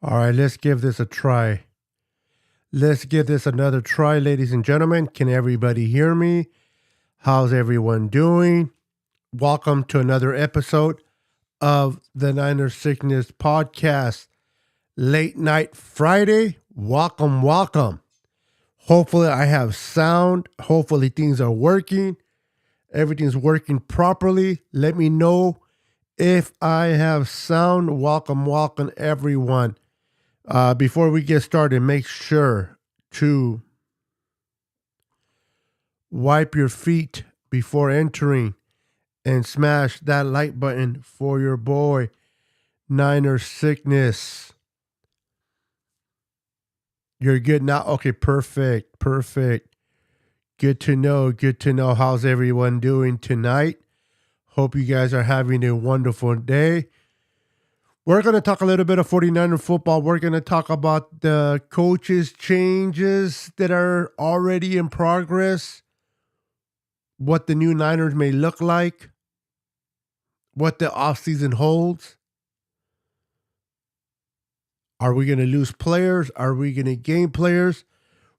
All right, let's give this a try. Let's give this another try, ladies and gentlemen. Can everybody hear me? How's everyone doing? Welcome to another episode of the Niner Sickness Podcast. Late night Friday. Welcome, welcome. Hopefully I have sound. Hopefully things are working. Everything's working properly. Let me know if I have sound. Welcome, welcome everyone. Before we get started, make sure to wipe your feet before entering and smash that like button for your boy, Niner Sickness. You're good now? Okay, perfect. Good to know. How's everyone doing tonight? Hope you guys are having a wonderful day. We're going to talk a little bit of 49er football. We're going to talk about the coaches' changes that are already in progress, what the new Niners may look like, what the offseason holds. Are we going to lose players? Are we going to gain players?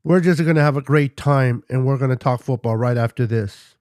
We're just going to have a great time, and we're going to talk football right after this.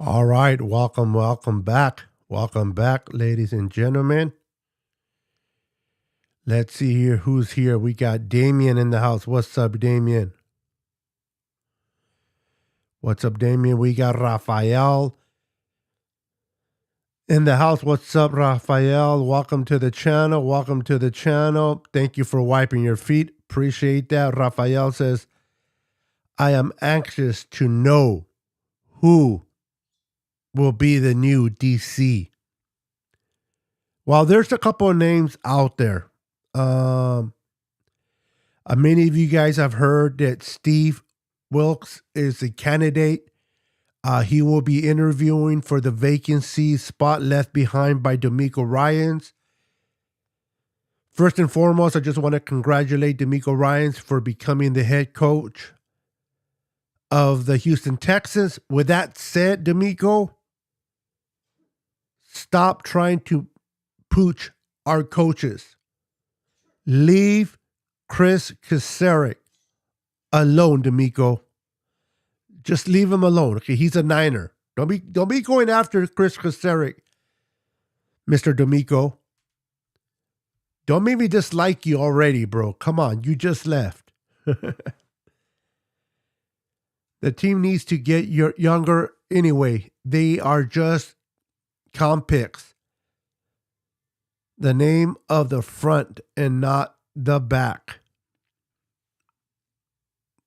All right, welcome back. Welcome back, ladies and gentlemen. Let's see here who's here. We got Damien in the house. What's up, Damien? What's up, Damien? We got Rafael in the house. What's up, Rafael? Welcome to the channel. Thank you for wiping your feet. Appreciate that. Rafael says, I am anxious to know who will be the new DC. Well, there's a couple of names out there. Many of you guys have heard that Steve Wilkes is a candidate. He will be interviewing for the vacancy spot left behind by D'Amico Ryans. First and foremost, I just want to congratulate D'Amico Ryans for becoming the head coach of the Houston Texans. With that said, D'Amico, stop trying to pooch our coaches. Leave Chris Kasarik alone, D'Amico. Just leave him alone. Okay, he's a Niner. Don't be going after Chris Kasarik, Mr. D'Amico. Don't make me dislike you already, bro. Come on, you just left. The team needs to get younger anyway. They are just comp picks. The name of the front and not the back.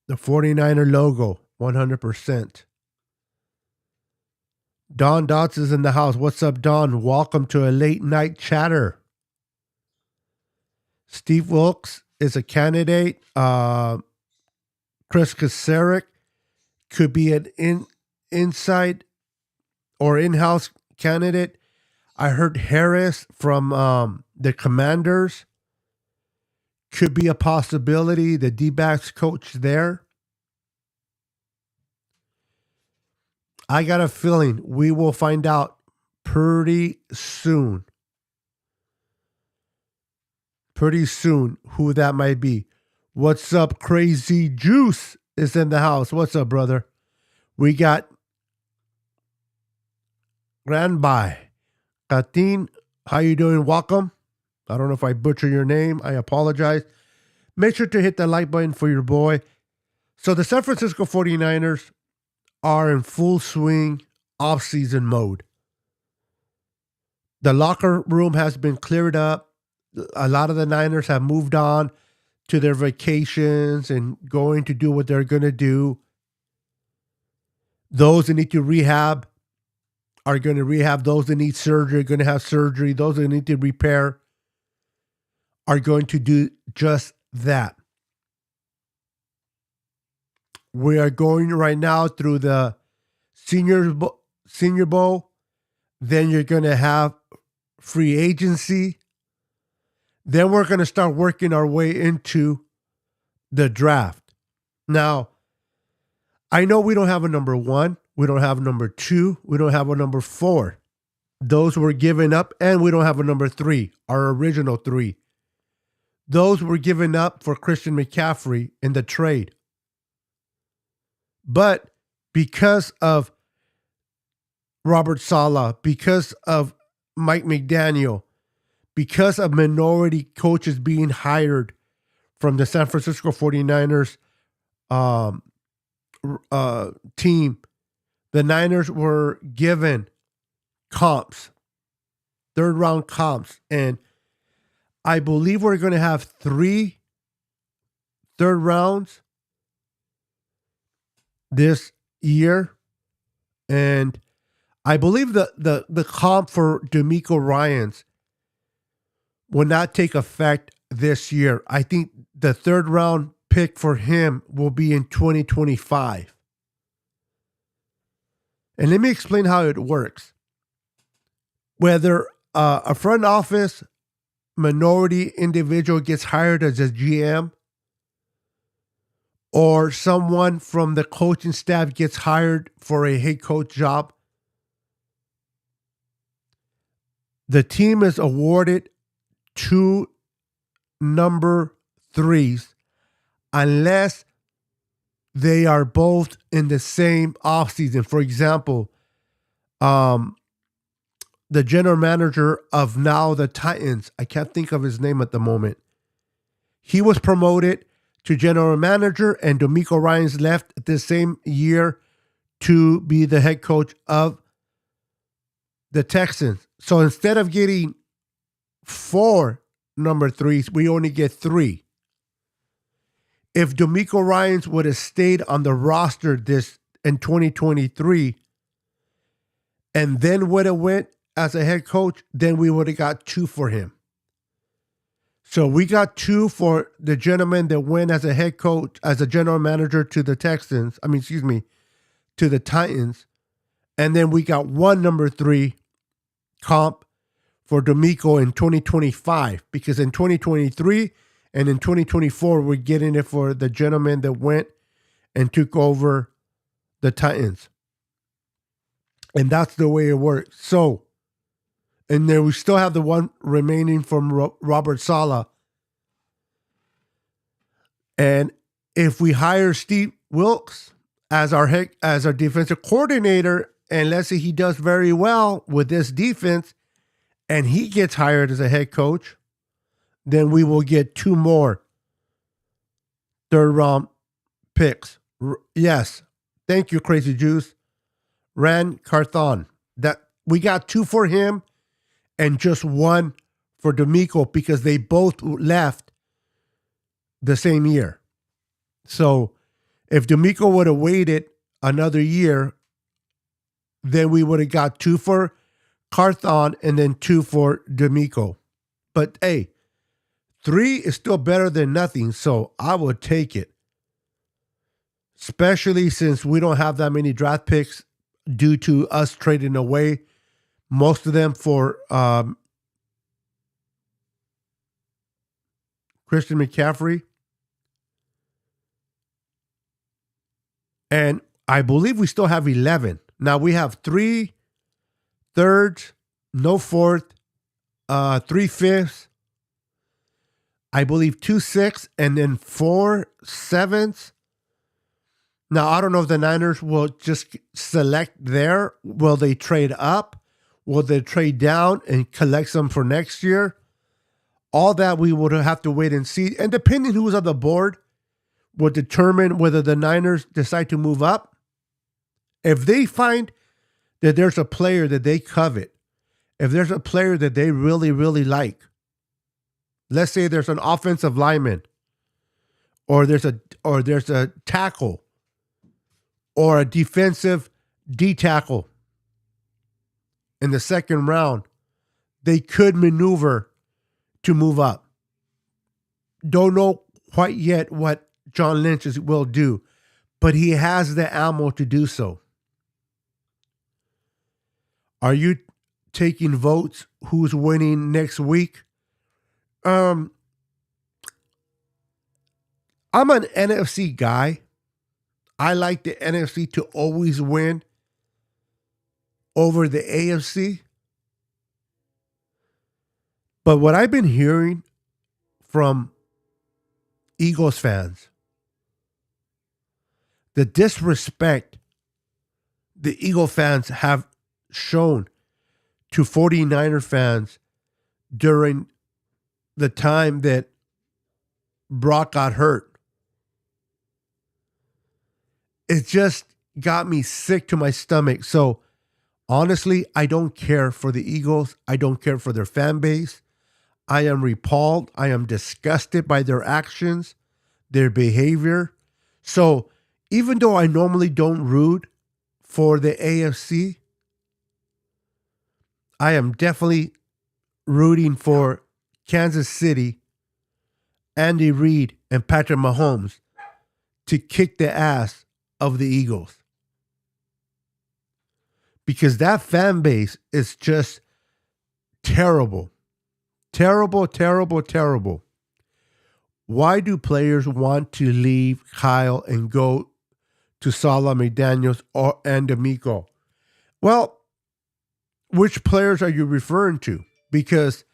The 49er logo, 100%. Don Dotz is in the house. What's up, Don? Welcome to a late night chatter. Steve Wilkes is a candidate. Chris Kasarik could be an inside or in-house candidate. I heard Harris from the Commanders could be a possibility. The D-backs coach there. I got a feeling we will find out pretty soon. Who that might be. What's up, Crazy Juice is in the house. What's up, brother? We got Granby. Katin, how you doing? Welcome. I don't know if I butcher your name. I apologize. Make sure to hit the like button for your boy. So the San Francisco 49ers are in full swing off-season mode. The locker room has been cleared up. A lot of the Niners have moved on to their vacations and going to do what they're going to do. Those that need to rehab are going to rehab. Those that need surgery are going to have surgery. Those that need to repair are going to do just that. We are going right now through the Senior Bowl. Then you're going to have free agency. Then we're going to start working our way into the draft. Now, I know we don't have a number 1. We don't have a number 2. We don't have a number 4. Those were given up, and we don't have a number 3, our original 3. Those were given up for Christian McCaffrey in the trade. But because of Robert Saleh, because of Mike McDaniel, because of minority coaches being hired from the San Francisco 49ers team, the Niners were given comps, third-round comps, and I believe we're going to have 3 third rounds this year, and I believe the comp for DeMeco Ryans will not take effect this year. I think the third round pick for him will be in 2025. And let me explain how it works. Whether a front office minority individual gets hired as a GM, or someone from the coaching staff gets hired for a head coach job, the team is awarded 2 number 3s unless they are both in the same offseason. For example, the general manager of now the Titans, I can't think of his name at the moment. He was promoted to general manager, and DeMeco Ryans left the same year to be the head coach of the Texans. So instead of getting 4 number 3s, we only get 3. If DeMeco Ryans would have stayed on the roster this in 2023 and then would have went as a head coach, then we would have got 2 for him. So we got 2 for the gentleman that went as a head coach, as a general manager to the Texans. To the Titans. And then we got 1 number 3 comp for DeMeco in 2025, because in 2023 and in 2024, we're getting it for the gentleman that went and took over the Titans. And that's the way it works. So, and then we still have the 1 remaining from Robert Saleh. And if we hire Steve Wilkes as our defensive coordinator, and let's say he does very well with this defense, and he gets hired as a head coach, then we will get 2 more third-round picks. Yes, thank you, Crazy Juice. Ran Carthon. That we got 2 for him and just 1 for DeMeco, because they both left the same year. So if DeMeco would have waited another year, then we would have got 2 for Carthon and then 2 for DeMeco. But hey, 3 is still better than nothing, so I would take it. Especially since we don't have that many draft picks due to us trading away most of them for Christian McCaffrey. And I believe we still have 11. Now we have 3 thirds, no 4th, 3 5ths, I believe 2 6ths, and then 4 7ths. Now, I don't know if the Niners will just select there. Will they trade up? Will they trade down and collect some for next year? All that we would have to wait and see. And depending who's on the board will determine whether the Niners decide to move up. If they find that there's a player that they covet, if there's a player that they really, really like, let's say there's an offensive lineman, or there's a tackle, or a defensive D tackle in the second round, they could maneuver to move up. Don't know quite yet what John Lynch will do, but he has the ammo to do so. Are you taking votes? Who's winning next week? I'm an NFC guy. I like the NFC to always win over the AFC. But what I've been hearing from Eagles fans, the disrespect the Eagle fans have shown to 49er fans during the time that Brock got hurt, it just got me sick to my stomach. So honestly, I don't care for the Eagles. I don't care for their fan base. I am repelled. I am disgusted by their actions, their behavior. So even though I normally don't root for the AFC, I am definitely rooting for Kansas City, Andy Reid, and Patrick Mahomes to kick the ass of the Eagles. Because that fan base is just terrible. Terrible, terrible, terrible. Why do players want to leave Kyle and go to Salah, McDaniels, and D'Amico? Well, which players are you referring to? Because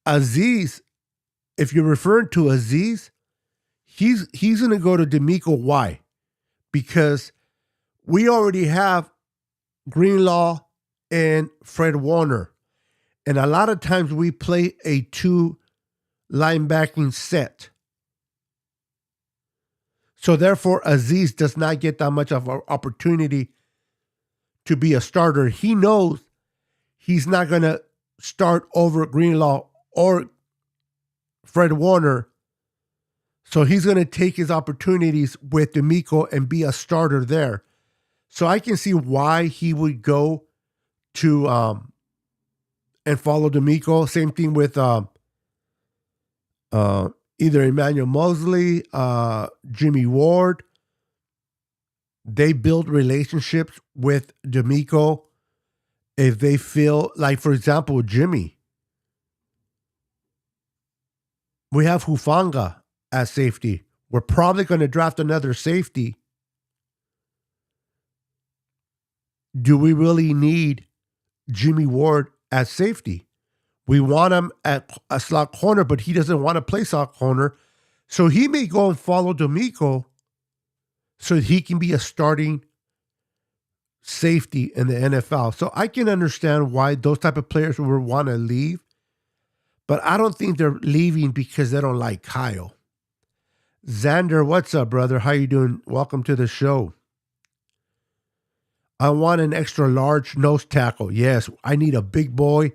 Aziz, if you're referring to Aziz, he's going to go to D'Amico. Why? Because we already have Greenlaw and Fred Warner. And a lot of times we play a 2 linebacking set. So therefore, Aziz does not get that much of an opportunity to be a starter. He knows he's not going to start over Greenlaw or Fred Warner. So he's going to take his opportunities with D'Amico and be a starter there. So I can see why he would go to and follow D'Amico. Same thing with either Emmanuel Mosley, Jimmy Ward. They build relationships with D'Amico if they feel like, for example, Jimmy. We have Hufanga at safety. We're probably going to draft another safety. Do we really need Jimmy Ward at safety? We want him at a slot corner, but he doesn't want to play slot corner. So he may go and follow D'Amico so that he can be a starting safety in the NFL. So I can understand why those type of players would want to leave, but I don't think they're leaving because they don't like Kyle. Xander, what's up, brother? How you doing? Welcome to the show. I want an extra large nose tackle. Yes, I need a big boy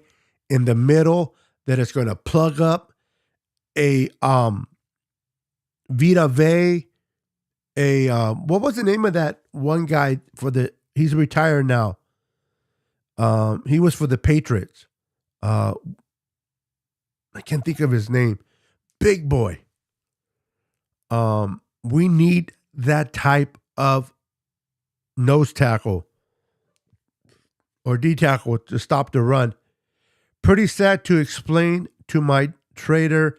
in the middle that is going to plug up a Vita Vea, what was the name of that one guy he's retired now. He was for the Patriots. I can't think of his name. Big boy. We need that type of nose tackle or D tackle to stop the run. Pretty sad to explain to my trader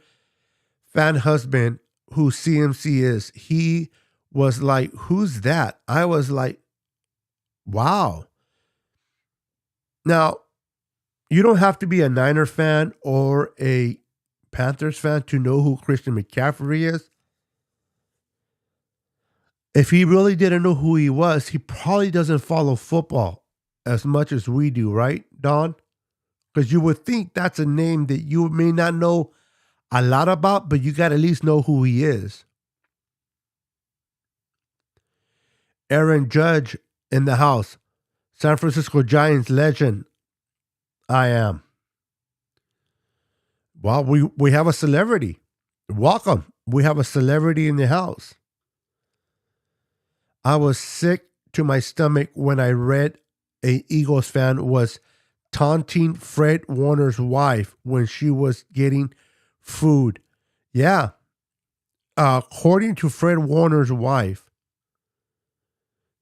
fan husband who CMC is. He was like, who's that? I was like, wow. Now, you don't have to be a Niner fan or a Panthers fan to know who Christian McCaffrey is. If he really didn't know who he was, he probably doesn't follow football as much as we do, right, Don? Because you would think that's a name that you may not know a lot about, but you got to at least know who he is. Aaron Judge in the house. San Francisco Giants legend. I am. Well, we have a celebrity. Welcome. We have a celebrity in the house. I was sick to my stomach when I read a Eagles fan was taunting Fred Warner's wife when she was getting food. Yeah. According to Fred Warner's wife,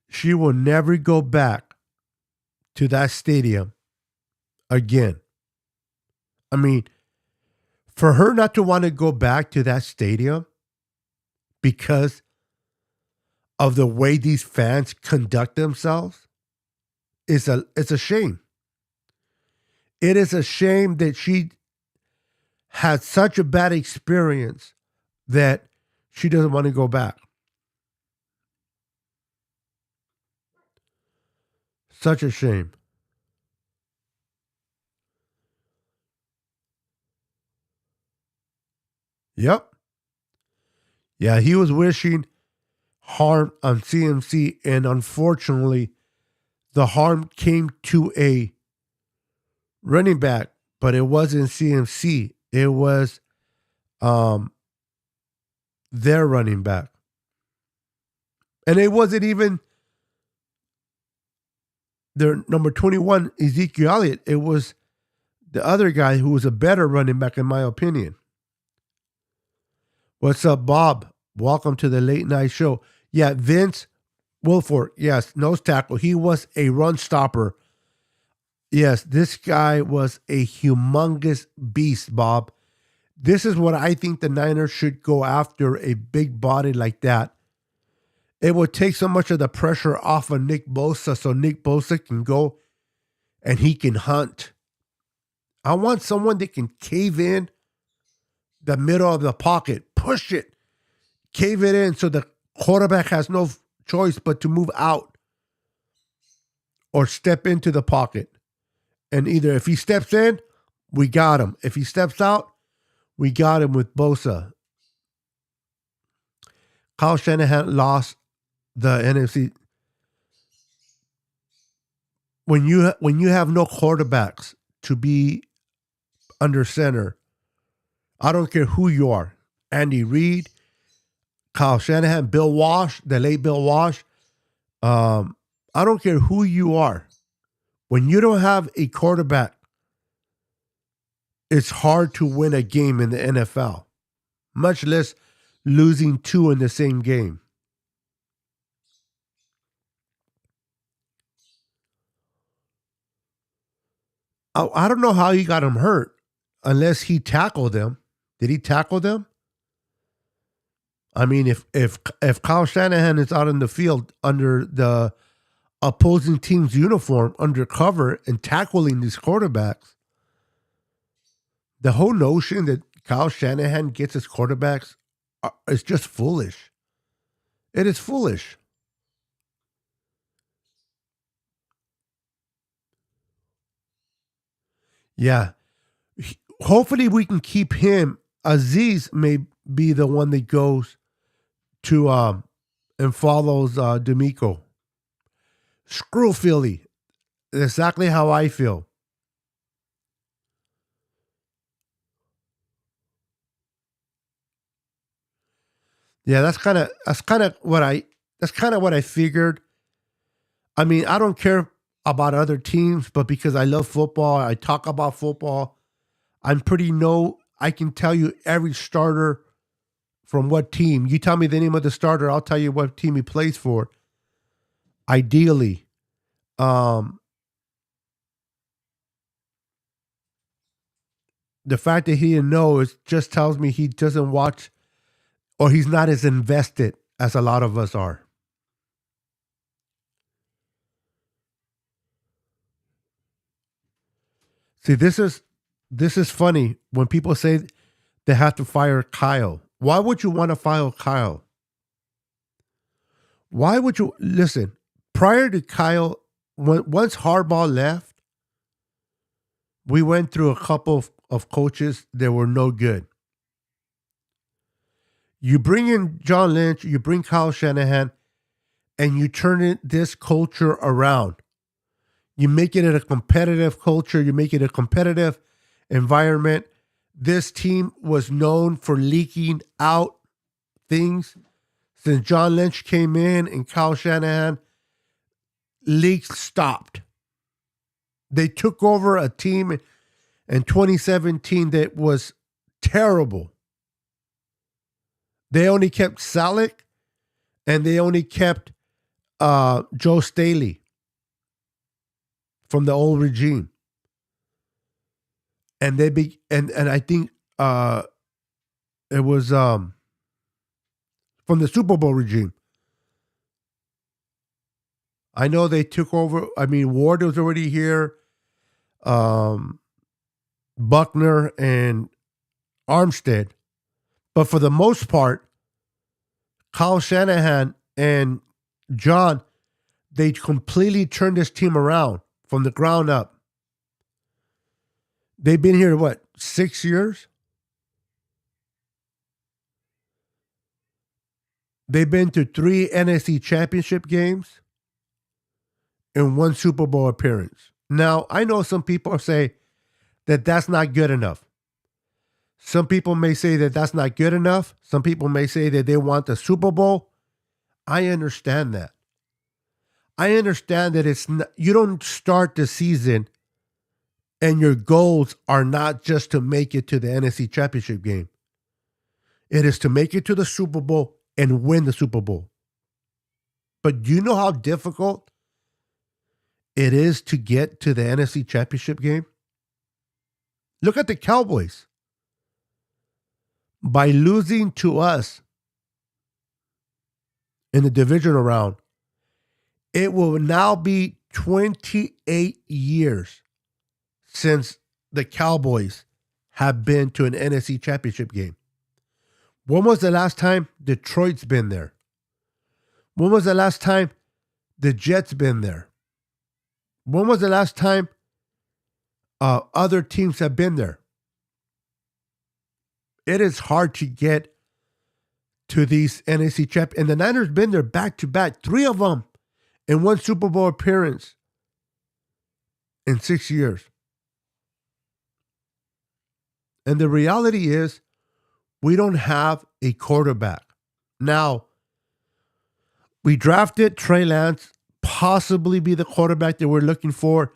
she will never go back to that stadium again. I mean, for her not to want to go back to that stadium because of the way these fans conduct themselves it's a shame. It is a shame that she had such a bad experience that she doesn't want to go back. Such a shame. Yep. Yeah, he was wishing harm on CMC, and unfortunately, the harm came to a running back, but it wasn't CMC. It was their running back. And it wasn't even their number 21, Ezekiel Elliott. It was the other guy who was a better running back, in my opinion. What's up, Bob? Welcome to the late night show. Yeah, Vince Wilfork. Yes, nose tackle. He was a run stopper. Yes, this guy was a humongous beast, Bob. This is what I think the Niners should go after, a big body like that. It would take so much of the pressure off of Nick Bosa so Nick Bosa can go and he can hunt. I want someone that can cave in the middle of the pocket, push it, cave it in so the quarterback has no choice but to move out or step into the pocket. And either if he steps in, we got him. If he steps out, we got him with Bosa. Kyle Shanahan lost the NFC. When you have no quarterbacks to be under center, I don't care who you are. Andy Reid, Kyle Shanahan, Bill Walsh, the late Bill Walsh. I don't care who you are. When you don't have a quarterback, it's hard to win a game in the NFL, much less losing two in the same game. I don't know how he got him hurt unless he tackled them. Did he tackle them? I mean, if Kyle Shanahan is out in the field under the opposing team's uniform, undercover, and tackling these quarterbacks, the whole notion that Kyle Shanahan gets his quarterbacks is just foolish. It is foolish. Yeah. Hopefully we can keep him. Aziz may be the one that goes to and follows D'Amico. Screw Philly. Exactly how I feel. Yeah, that's kind of what I figured. I mean, I don't care about other teams, but because I love football, I talk about football. I can tell you every starter from what team. You tell me the name of the starter, I'll tell you what team he plays for. Ideally, um, the fact that he didn't know is just tells me he doesn't watch or he's not as invested as a lot of us are. See, this is funny when people say they have to fire Kyle. Why would you want to fire Kyle? Why would you listen? Prior to Kyle, once Harbaugh left, we went through a couple of coaches that were no good. You bring in John Lynch, you bring Kyle Shanahan, and you turn this culture around. You make it a competitive culture. You make it a competitive environment. This team was known for leaking out things. Since John Lynch came in and Kyle Shanahan, leaks stopped. They took over a team in 2017 that was terrible. They only kept Salek and they only kept Joe Staley from the old regime. And and I think it was from the Super Bowl regime. I know they took over. I mean, Ward was already here. Buckner and Armstead. But for the most part, Kyle Shanahan and John, they completely turned this team around from the ground up. They've been here, 6 years? They've been to 3 NFC championship games and 1 Super Bowl appearance. Now, I know some people say that that's not good enough. Some people may say that that's not good enough. Some people may say that they want the Super Bowl. I understand that. I understand that it's not, you don't start the season and your goals are not just to make it to the NFC Championship game. It is to make it to the Super Bowl and win the Super Bowl. But do you know how difficult it is to get to the NFC Championship game? Look at the Cowboys. By losing to us in the divisional round, it will now be 28 years since the Cowboys have been to an NFC Championship game. When was the last time Detroit's been there? When was the last time the Jets been there? When was the last time other teams have been there? It is hard to get to these NFC champions. And the Niners been there back to back, 3 of them in 1 Super Bowl appearance in 6 years. And the reality is, we don't have a quarterback. Now, we drafted Trey Lance, possibly be the quarterback that we're looking for.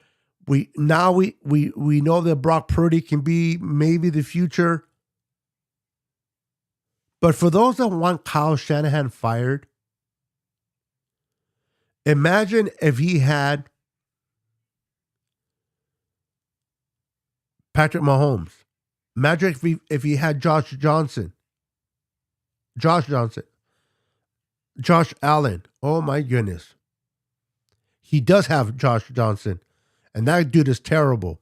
We know that Brock Purdy can be maybe the future. But for those that want Kyle Shanahan fired, imagine if he had Patrick Mahomes. Imagine if he had Josh Allen. Oh my goodness. He does have Josh Johnson. And that dude is terrible.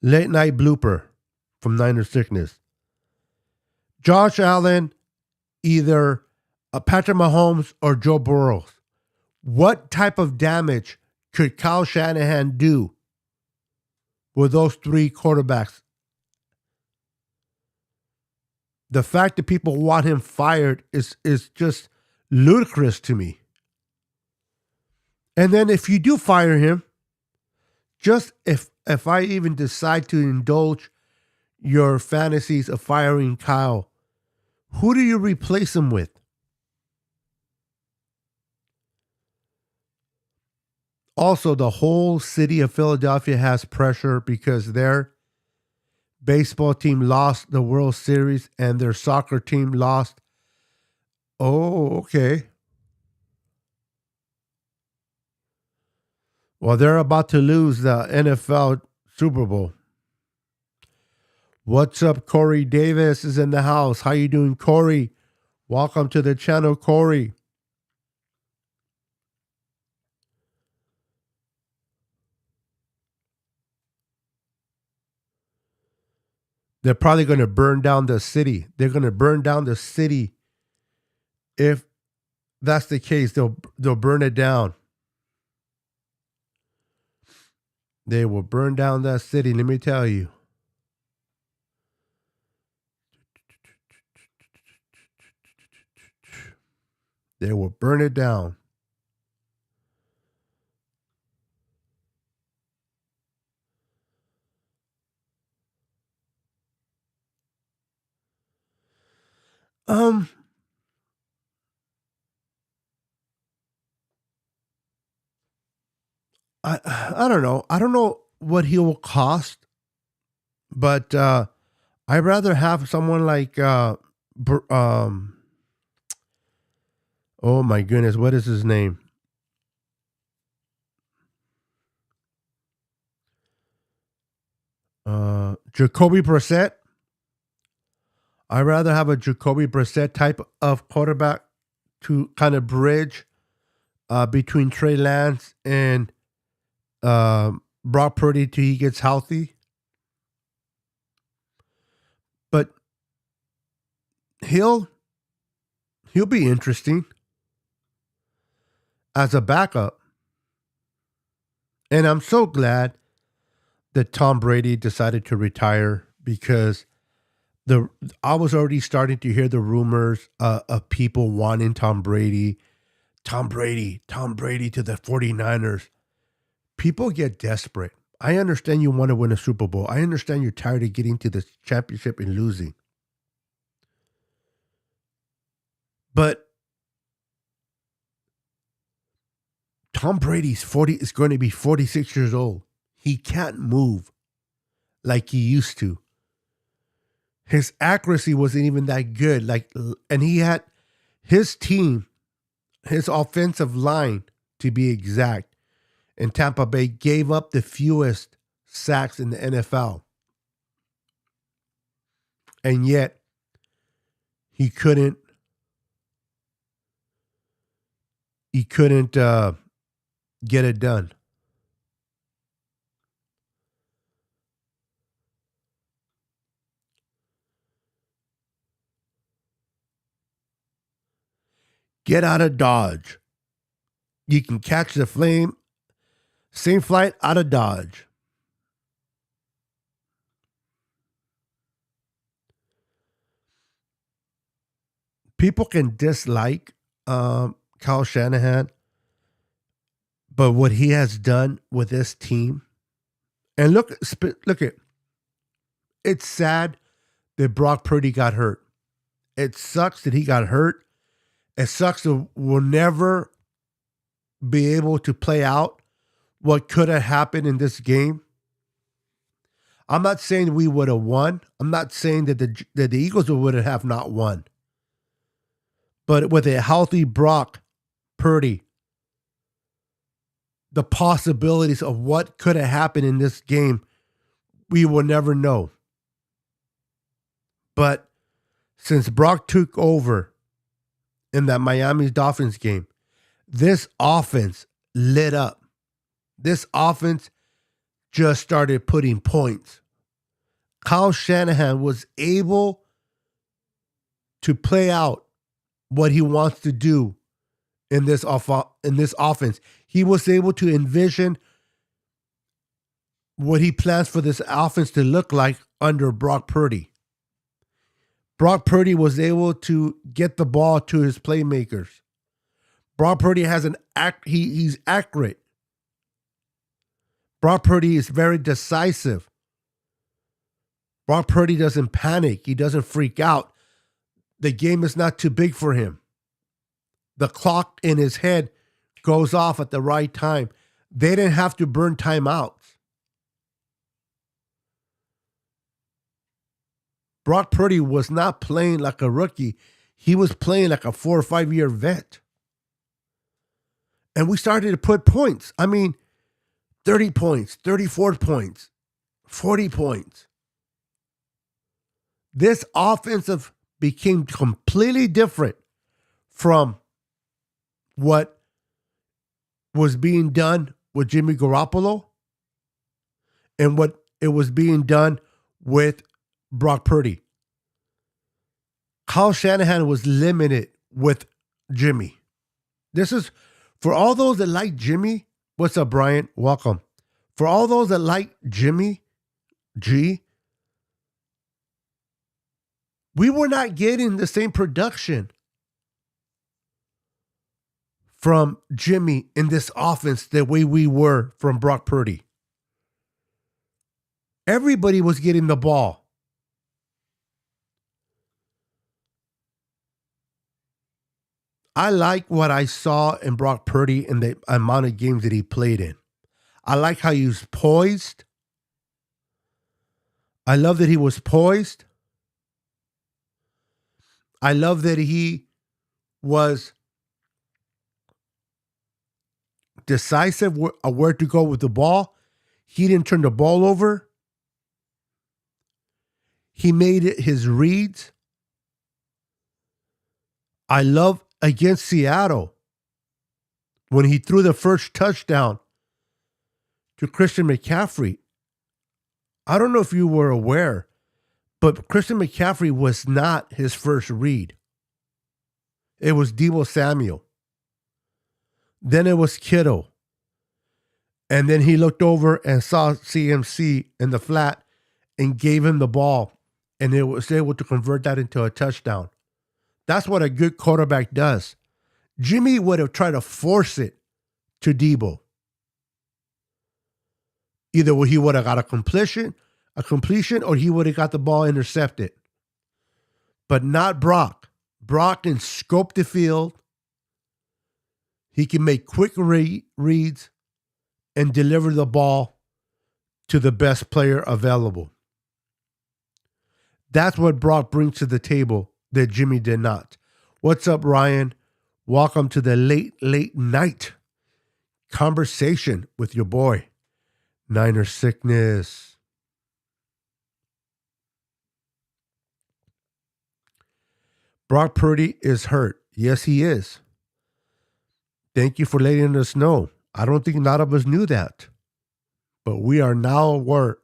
Late night blooper from Niner Sickness. Josh Allen, either Patrick Mahomes or Joe Burrow. What type of damage could Kyle Shanahan do with those 3 quarterbacks? The fact that people want him fired is just ludicrous to me. And then if you do fire him, just if I even decide to indulge your fantasies of firing Kyle, who do you replace him with? Also, the whole city of Philadelphia has pressure because their baseball team lost the World Series and their soccer team lost. Oh, okay. Well, they're about to lose the NFL Super Bowl. What's up, Corey Davis is in the house. How you doing, Corey? Welcome to the channel, Corey. They're probably going to burn down the city. They're going to burn down the city. If that's the case, they'll burn it down. They will burn down that city, let me tell you. They will burn it down. Um, I don't know. I don't know what he will cost, but I'd rather have someone like oh my goodness, what is his name? Jacoby Brissett. I'd rather have a Jacoby Brissett type of quarterback to kind of bridge between Trey Lance and Brock Purdy till he gets healthy. But he'll be interesting as a backup. And I'm so glad that Tom Brady decided to retire because I was already starting to hear the rumors of people wanting Tom Brady to the 49ers. People get desperate. I understand you want to win a Super Bowl. I understand you're tired of getting to the championship and losing. But Tom Brady's 40 is going to be 46 years old. He can't move like he used to. His accuracy wasn't even that good. And he had his team, his offensive line, to be exact, in Tampa Bay gave up the fewest sacks in the NFL. And yet he couldn't get it done. Get out of Dodge. You can catch the flame. Same flight out of Dodge. People can dislike Kyle Shanahan, but what he has done with this team, and look at, it's sad that Brock Purdy got hurt. It sucks that he got hurt. It sucks that we'll never be able to play out what could have happened in this game. I'm not saying we would have won. I'm not saying that the Eagles would have not won. But with a healthy Brock Purdy, the possibilities of what could have happened in this game, we will never know. But since Brock took over in that Miami Dolphins game, this offense lit up. This offense just started putting points. Kyle Shanahan was able to play out what he wants to do in this offense. He was able to envision what he plans for this offense to look like under Brock Purdy. Brock Purdy was able to get the ball to his playmakers. Brock Purdy has he's accurate. Brock Purdy is very decisive. Brock Purdy doesn't panic. He doesn't freak out. The game is not too big for him. The clock in his head goes off at the right time. They didn't have to burn timeouts. Brock Purdy was not playing like a rookie. He was playing like a 4 or 5 year vet. And we started to put points. I mean, 30 points, 34 points, 40 points. This offensive became completely different from what was being done with Jimmy Garoppolo and what it was being done with Brock Purdy. Kyle Shanahan was limited with Jimmy. This is for all those that like Jimmy. What's up, Brian? Welcome. For all those that like Jimmy G, we were not getting the same production from Jimmy in this offense the way we were from Brock Purdy. Everybody was getting the ball. I like what I saw in Brock Purdy and the amount of games that he played in. I like how he was poised. I love that he was poised. I love that he was decisive where to go with the ball. He didn't turn the ball over. He made it his reads. I love against Seattle when he threw the first touchdown to Christian McCaffrey. I don't know if you were aware, but Christian McCaffrey was not his first read. It was Deebo Samuel. Then it was Kittle. And then he looked over and saw CMC in the flat and gave him the ball. And it was able to convert that into a touchdown. That's what a good quarterback does. Jimmy would have tried to force it to Deebo. Either he would have got a completion, or he would have got the ball intercepted. But not Brock. Brock can scope the field. He can make quick reads and deliver the ball to the best player available. That's what Brock brings to the table that Jimmy did not. What's up, Ryan? Welcome to the late night conversation with your boy, Niner Sickness. Brock Purdy is hurt. Yes, he is. Thank you for letting us know. I don't think a lot of us knew that, but we are now aware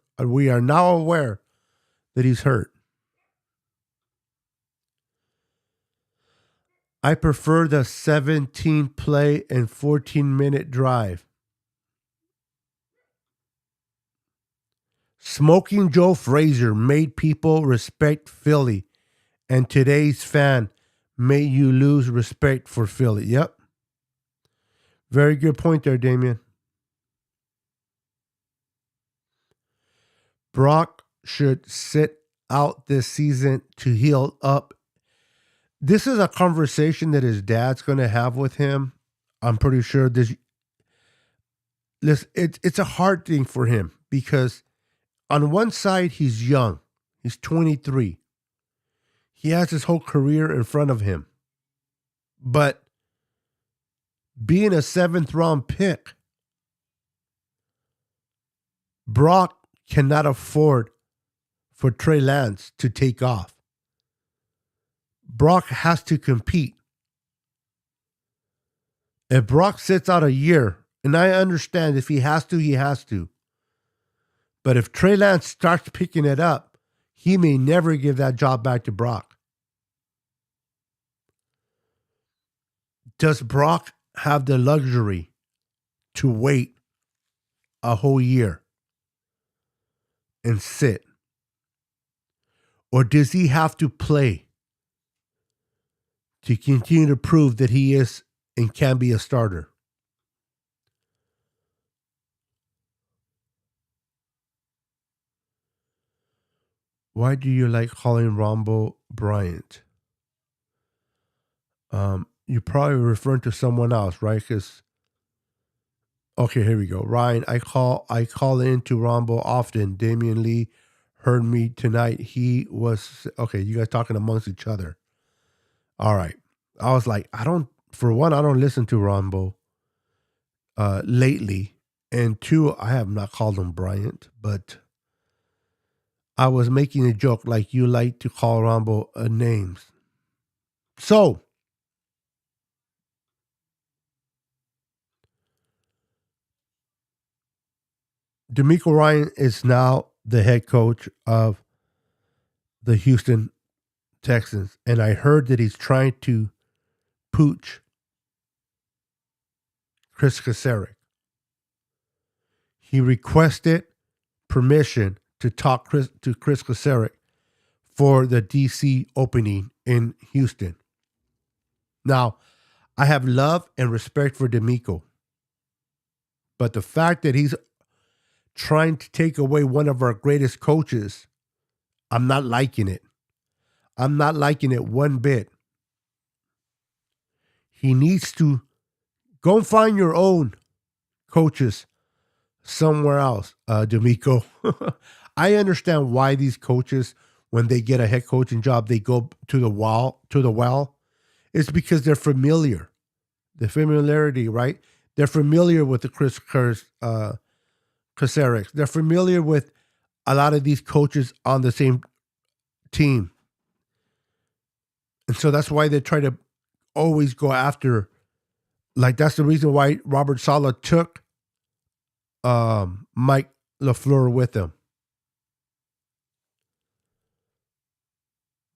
that he's hurt. I prefer the 17 play and 14-minute drive. Smoking Joe Frazier made people respect Philly, and today's fan made you lose respect for Philly. Yep. Very good point there, Damien. Brock should sit out this season to heal up. This is a conversation that his dad's going to have with him. I'm pretty sure it's a hard thing for him because on one side, he's young. He's 23. He has his whole career in front of him. But being a 7th round pick, Brock cannot afford for Trey Lance to take off. Brock has to compete. If Brock sits out a year, and I understand if he has to, he has to. But if Trey Lance starts picking it up, he may never give that job back to Brock. Does Brock have the luxury to wait a whole year and sit? Or does he have to play to continue to prove that he is and can be a starter? Why do you like calling Rombo Bryant? You're probably referring to someone else, right? Okay, here we go. Ryan, I call into Rombo often. Damian Lee heard me tonight. He was okay. You guys talking amongst each other. All right. I was like, I don't listen to Rombo lately. And 2, I have not called him Bryant, but I was making a joke like you like to call Rombo names. So, DeMeco Ryan is now the head coach of the Houston Texans. And I heard that he's trying to pooch Chris Kasarik. he requested permission to talk to Chris Kasarik for the DC opening in Houston. Now, I have love and respect for D'Amico, but the fact that he's trying to take away one of our greatest coaches, I'm not liking it. I'm not liking it one bit. He needs to go and find your own coaches somewhere else, D'Amico. I understand why these coaches, when they get a head coaching job, they go to the well. It's because they're familiar. The familiarity, right? They're familiar with the Kasariks. They're familiar with a lot of these coaches on the same team. And so that's why they try to always go after. Like, that's the reason why Robert Saleh took Mike LaFleur with him.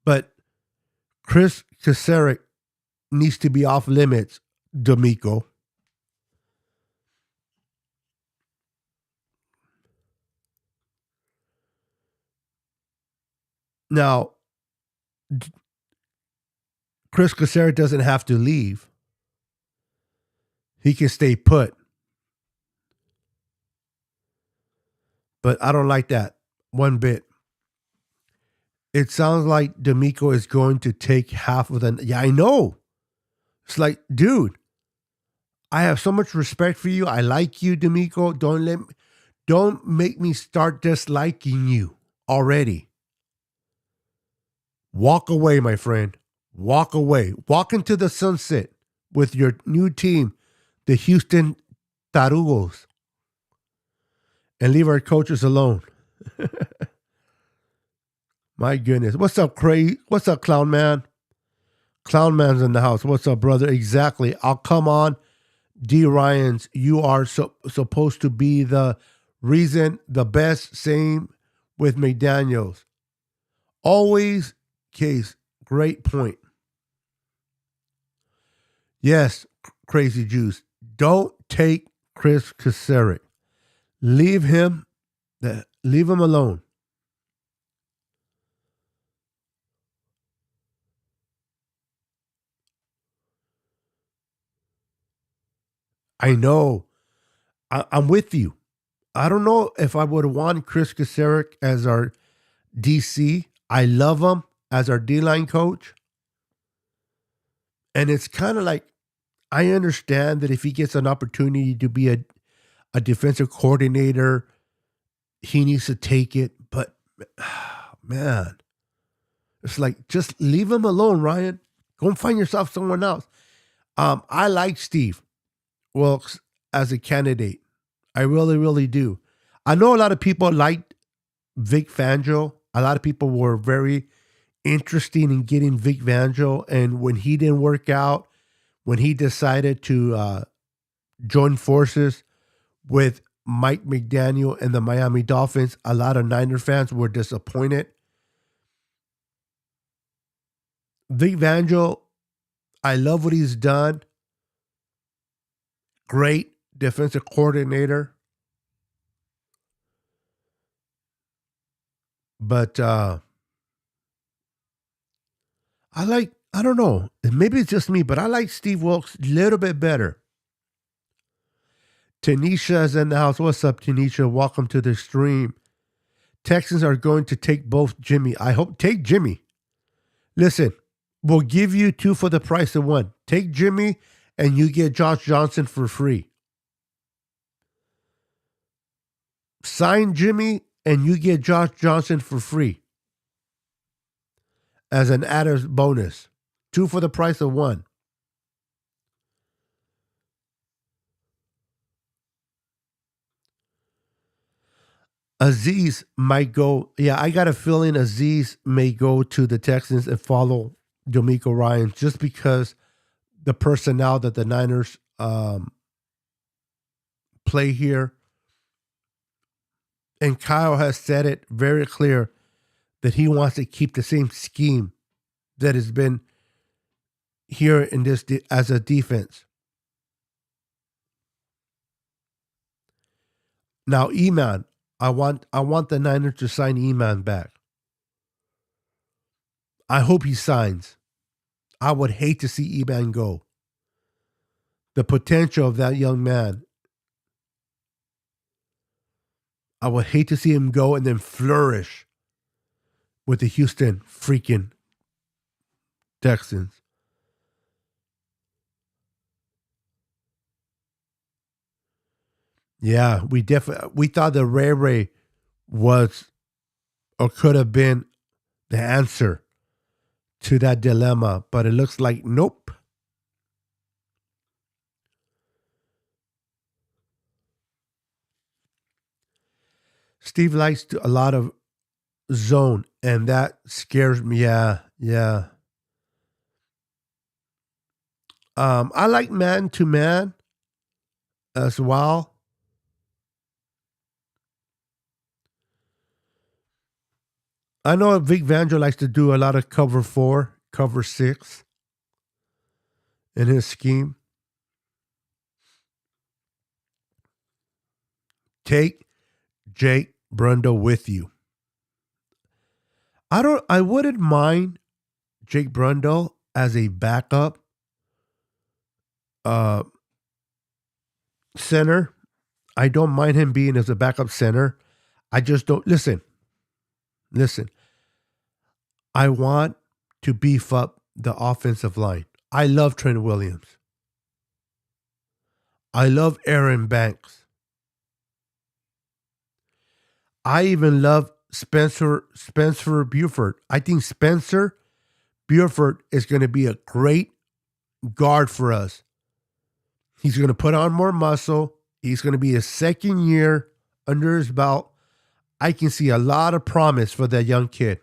But Chris Kasarik needs to be off limits, D'Amico. Now, Chris Kasarik doesn't have to leave. He can stay put. But I don't like that one bit. It sounds like D'Amico is going to take half of the. Yeah, I know. It's like, dude, I have so much respect for you. I like you, D'Amico. Don't make me start disliking you already. Walk away, my friend. Walk away. Walk into the sunset with your new team, the Houston Tarugos, and leave our coaches alone. My goodness. What's up, Craig? What's up, Clown Man? Clown Man's in the house. What's up, brother? Exactly. I'll come on. D. Ryans, you are supposed to be the reason, the best. Same with McDaniels. Always case. Great point. Yes, Crazy Juice. Don't take Chris Kasarik. Leave him alone. I know. I'm with you. I don't know if I would want Chris Kasarik as our DC. I love him as our D-line coach. And it's kind of like, I understand that if he gets an opportunity to be a defensive coordinator, he needs to take it. But, man, it's like, just leave him alone, Ryan. Go and find yourself someone else. I like Steve Wilkes as a candidate. I really, really do. I know a lot of people liked Vic Fangio. A lot of people were very interested in getting Vic Fangio. And when he didn't work out, when he decided to join forces with Mike McDaniel and the Miami Dolphins, a lot of Niner fans were disappointed. Vic Fangio, I love what he's done. Great defensive coordinator. But I don't know, maybe it's just me, but I like Steve Wilkes a little bit better. Tanisha is in the house. What's up, Tanisha? Welcome to the stream. Texans are going to take both Jimmy. I hope. Take Jimmy. Listen, we'll give you two for the price of one. Take Jimmy and you get Josh Johnson for free. Sign Jimmy and you get Josh Johnson for free as an added bonus. Two for the price of one. Aziz might go. Yeah, I got a feeling Aziz may go to the Texans and follow D'Amico Ryan just because the personnel that the Niners play here. And Kyle has said it very clear that he wants to keep the same scheme that has been here in this as a defense. Now, Eman, I want the Niners to sign Eman back. I hope he signs. I would hate to see Eman go. The potential of that young man. I would hate to see him go and then flourish with the Houston freaking Texans. Yeah, we thought that Ray was or could have been the answer to that dilemma, but it looks like nope. Steve likes a lot of zone, and that scares me. Yeah, yeah. I like man to man as well. I know Vic Vandro likes to do a lot of cover 4, cover 6 in his scheme. Take Jake Brundle with you. I wouldn't mind Jake Brundle as a backup uh center. I don't mind him being as a backup center. I just don't listen. I want to beef up the offensive line. I love Trent Williams. I love Aaron Banks. I even love Spencer Buford. I think Spencer Buford is going to be a great guard for us. He's going to put on more muscle. He's going to be a second year under his belt. I can see a lot of promise for that young kid.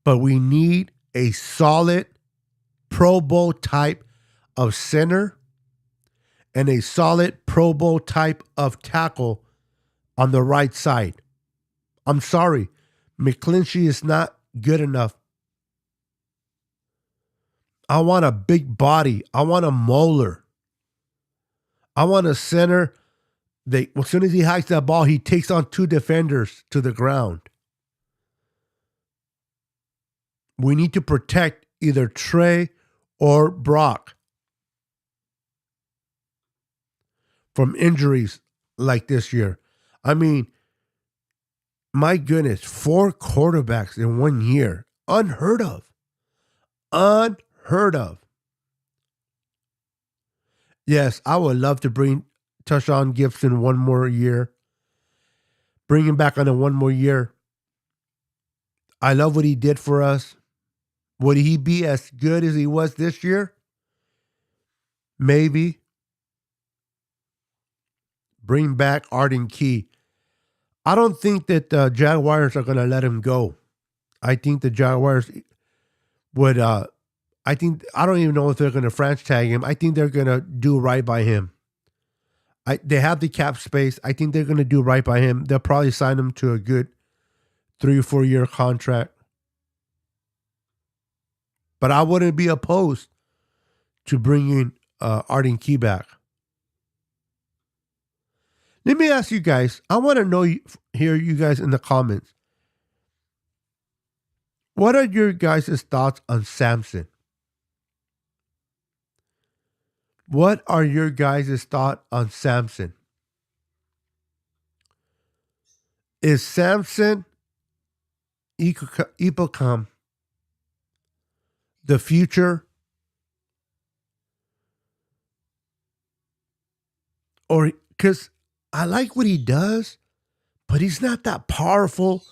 But we need a solid Pro Bowl type of center and a solid Pro Bowl type of tackle on the right side. I'm sorry, McClinchy is not good enough. I want a big body. I want a molar. I want a center that as soon as he hikes that ball, he takes on 2 defenders to the ground. We need to protect either Trey or Brock from injuries like this year. I mean, my goodness, 4 quarterbacks in 1 year. Unheard of. Unheard of. Yes, I would love to bring Tashawn Gibson 1 more year. Bring him back on a 1 more year. I love what he did for us. Would he be as good as he was this year? Maybe. Bring back Arden Key. I don't think that the Jaguars are going to let him go. I think the Jaguars would, I don't even know if they're going to franchise tag him. I think they're going to do right by him. They have the cap space. I think they're going to do right by him. They'll probably sign him to a good 3 or 4 year contract. But I wouldn't be opposed to bringing Arden Key back. Let me ask you guys. I want to know, hear you guys in the comments. What are your guys' thoughts on Samson? What are your guys' thoughts on Samson? Is Samson Ebukam the future? Or because I like what he does, but he's not that powerful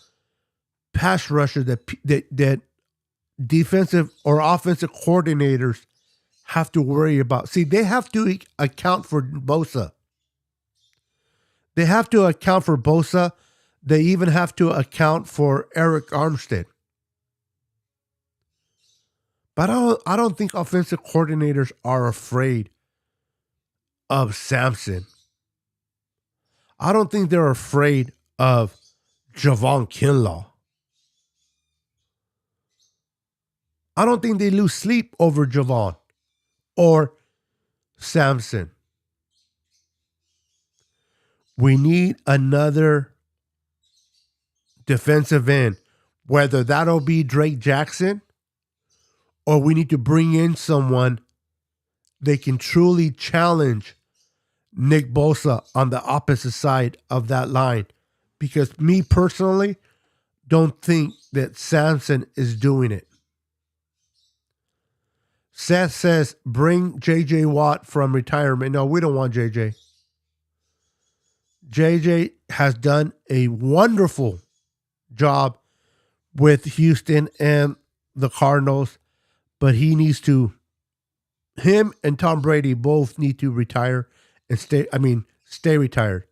pass rusher that defensive or offensive coordinators have to worry about. See, they have to account for Bosa. They have to account for Bosa. They even have to account for Eric Armstead. But I don't think offensive coordinators are afraid of Samson. I don't think they're afraid of Javon Kinlaw. I don't think they lose sleep over Javon or Samson. We need another defensive end, whether that'll be Drake Jackson or we need to bring in someone that can truly challenge Nick Bosa on the opposite side of that line. Because me personally don't think that Samson is doing it. Seth says, bring JJ Watt from retirement. No, we don't want JJ. JJ has done a wonderful job with Houston and the Cardinals, but him and Tom Brady both need to retire and stay retired.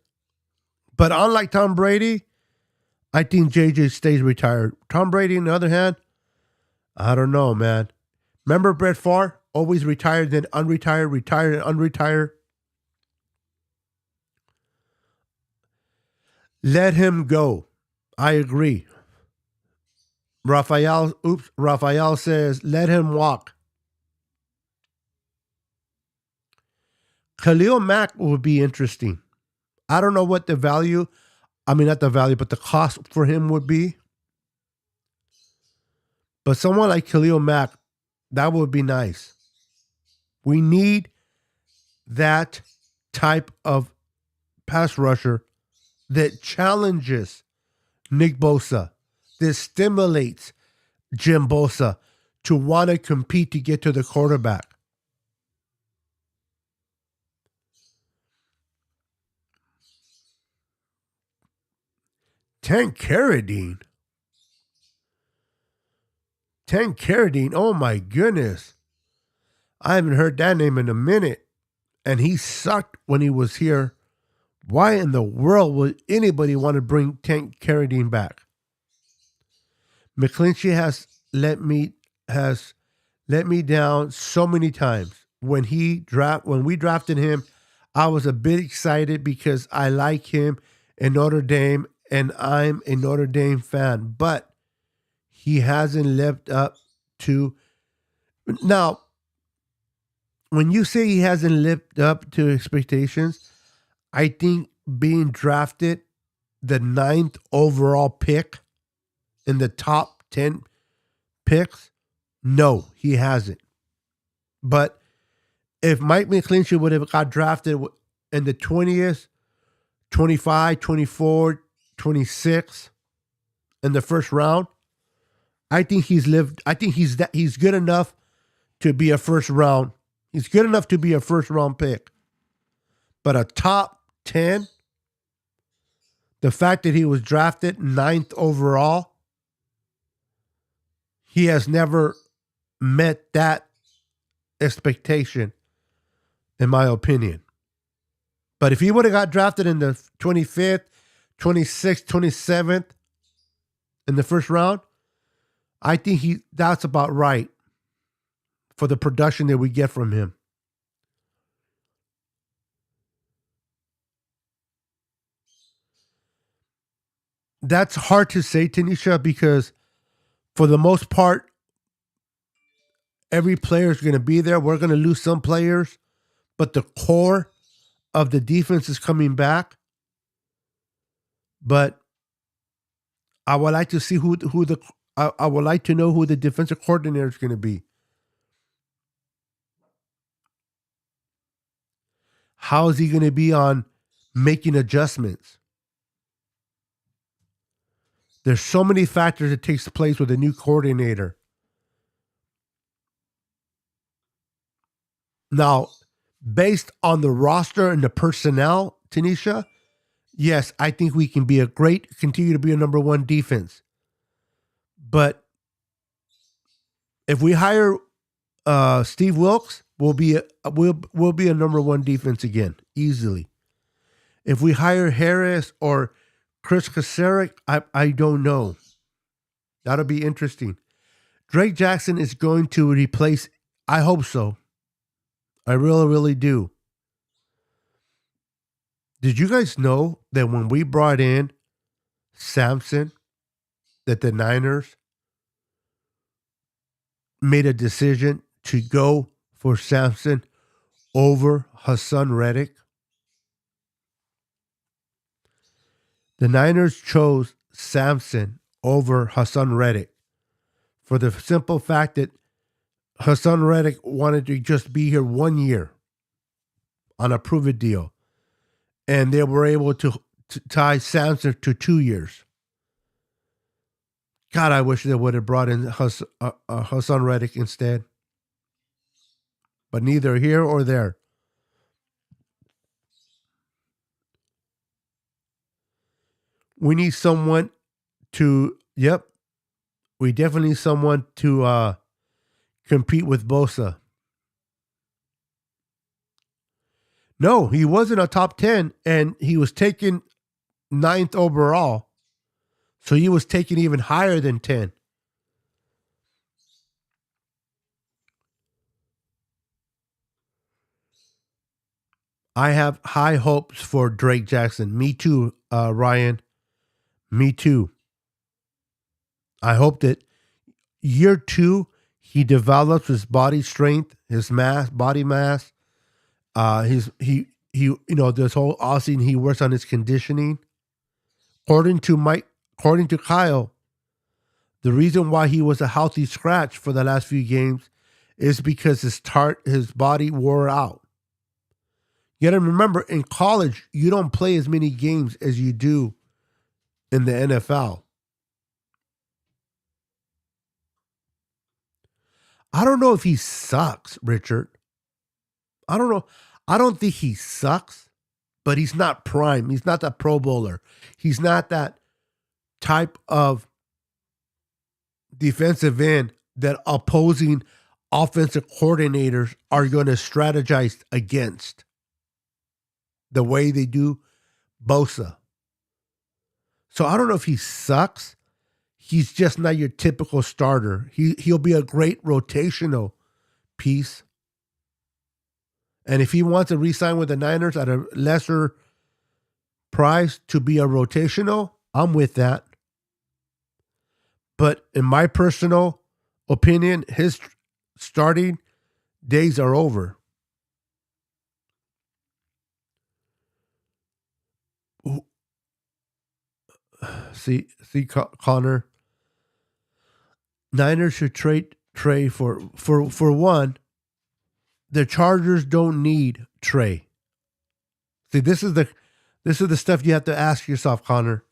But unlike Tom Brady, I think JJ stays retired. Tom Brady, on the other hand, I don't know, man. Remember Brett Favre? Always retired, then unretired, retired, and unretired. Let him go. I agree. Raphael says, let him walk. Khalil Mack would be interesting. I don't know what the value, not the value, but the cost for him would be. But someone like Khalil Mack, that would be nice. We need that type of pass rusher that challenges Nick Bosa, that stimulates Jim Bosa to want to compete to get to the quarterback. Tank Carradine, oh my goodness. I haven't heard that name in a minute. And he sucked when he was here. Why in the world would anybody want to bring Tank Carradine back? McClinchy has let me down so many times. When we drafted him, I was a bit excited because I like him in Notre Dame and I'm a Notre Dame fan, but he hasn't lived up to. Now, when you say he hasn't lived up to expectations, I think being drafted the 9th overall pick in the top 10 picks, no, he hasn't. But if Mike McClinchy would have got drafted in the 20th, 25, 24, 26 in the first round, I think he's good enough to be a first round. He's good enough to be a first round pick. But a top 10, the fact that he was drafted 9th overall, he has never met that expectation, in my opinion. But if he would have got drafted in the 25th, 26th, 27th in the first round, I think that's about right for the production that we get from him. That's hard to say, Tanisha, because for the most part, every player is going to be there. We're going to lose some players, but the core of the defense is coming back. But I would like to see I would like to know who the defensive coordinator is going to be. How is he going to be on making adjustments? There's so many factors that takes place with a new coordinator. Now, based on the roster and the personnel, Tanisha, yes, I think we can continue to be a number one defense. But if we hire Steve Wilkes, we'll be a number one defense again, easily. If we hire Harris or Chris Kasarik, I don't know. That'll be interesting. Drake Jackson is going to replace, I hope so. I really, really do. Did you guys know that when we brought in Samson, that the Niners made a decision to go for Samson over Hassan Reddick? The Niners chose Samson over Hassan Reddick for the simple fact that Hassan Reddick wanted to just be here 1 year on a prove-it deal. And they were able to tie Samson to 2 years. God, I wish they would have brought in Hassan Reddick instead. But neither here or there. We need someone to, we definitely need someone to compete with Bosa. No, he wasn't a top 10, and he was taken 9th overall. So he was taken even higher than 10. I have high hopes for Drake Jackson. Me too, Ryan. Me too. I hope that year 2, he develops his body strength, his body mass. He this whole offseason he works on his conditioning. According to Kyle, the reason why he was a healthy scratch for the last few games is because his body wore out. You got to remember, in college, you don't play as many games as you do in the NFL. I don't know if he sucks, Richard. I don't know. I don't think he sucks, but he's not prime. He's not that Pro Bowler. He's not that type of defensive end that opposing offensive coordinators are going to strategize against the way they do Bosa. So I don't know if he sucks. He's just not your typical starter. He'll be a great rotational piece. And if he wants to re-sign with the Niners at a lesser price to be a rotational, I'm with that. But in my personal opinion, his starting days are over. See, Connor. Niners should trade Trey for one. The Chargers don't need Trey. See, this is the stuff you have to ask yourself, Connor.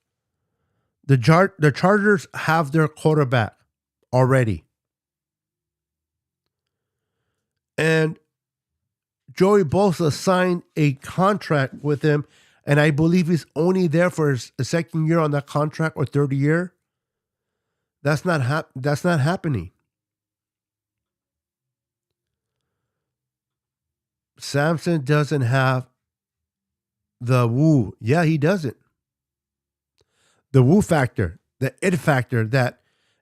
The Chargers have their quarterback already. And Joey Bosa signed a contract with him, and I believe he's only there for a second year on that contract or third year. That's not happening. Samson doesn't have the woo. Yeah, he doesn't. The woo factor, the it factor, that